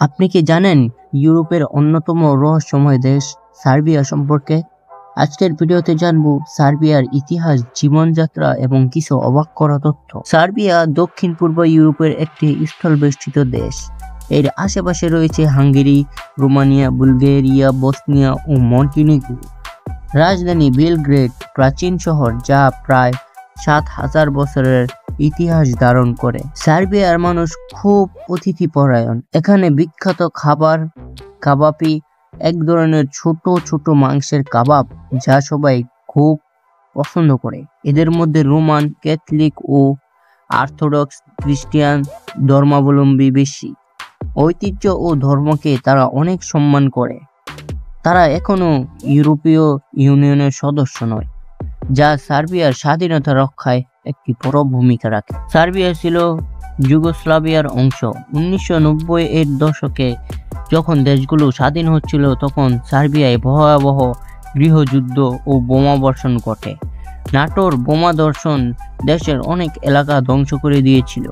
আপনি কি জানেন ইউরোপের অন্যতম রহস্যময় দেশ সার্বিয়া সম্পর্কে? আজকের ভিডিওতে জানবো সার্বিয়ার ইতিহাস, জীবনযাত্রা এবং কিছু অবাক করা তথ্য। সার্বিয়া দক্ষিণ পূর্ব ইউরোপের একটি স্থলবেষ্টিত দেশ। এর আশেপাশে রয়েছে হাঙ্গেরি, রোমানিয়া, বুলগেরিয়া, বসনিয়া ও মন্টিনিগ্রো। রাজধানী বেলগ্রেড প্রাচীন শহর, যা প্রায় ৭,০০০ বছরের ইতিহাস ধারণ করে। সার্বিয়ার মানুষ খুব অতিথিপরায়ণ। এখানে বিখ্যাত খাবার কাবাবি, এক ধরনের ছোট ছোট মাংসের কাবাব, যা সবাই খুব পছন্দ করে। এদের মধ্যে রোমান ক্যাথলিক ও অর্থোডক্স খ্রিস্টান ধর্মাবলম্বী বেশি। ঐতিহ্য ও ধর্মকে তারা অনেক সম্মান করে। তারা এখনো ইউরোপীয় ইউনিয়নের সদস্য নয়, যা সার্বিয়ার স্বাধীনতা রক্ষায় একটি বড় ভূমিকা রাখে। সার্বিয়া ছিল যুগোস্লাভিয়ার অংশ। 1990 এর দশকে যখন দেশগুলো স্বাধীন হচ্ছিল, তখন সার্বিয়ায় ভয়াবহ গৃহযুদ্ধ ও বোমাবর্ষণ ঘটে। নাটোর বোমা দর্শন দেশের অনেক এলাকা ধ্বংস করে দিয়েছিল।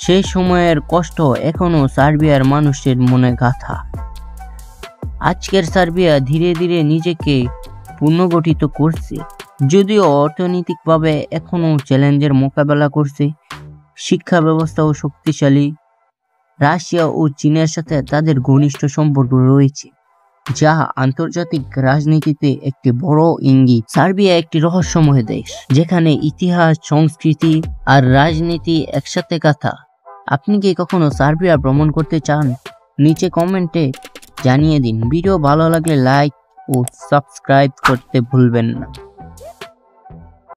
সেই সময়ের কষ্ট এখনো সার্বিয়ার মানুষের মনে গাঁথা। আজকের সার্বিয়া ধীরে ধীরে নিজেকে পুনর্গঠিত করছে, যদিও অর্থনৈতিকভাবে এখনো চ্যালেঞ্জের মোকাবেলা করছে। শিক্ষা ব্যবস্থাও শক্তিশালী। রাশিয়া ও চীনের সাথে তাদের ঘনিষ্ঠ সম্পর্ক রয়েছে, যা আন্তর্জাতিক রাজনীতিতে একটি বড় ইঙ্গিত। সার্বিয়া একটি রহস্যময় দেশ, যেখানে ইতিহাস, সংস্কৃতি আর রাজনীতি একসাথে গাঁথা। আপনি কি কখনো সার্বিয়া ভ্রমণ করতে চান? নিচে কমেন্টে জানিয়ে দিন। ভিডিও ভালো লাগলে লাইক ও সাবস্ক্রাইব করতে ভুলবেন না।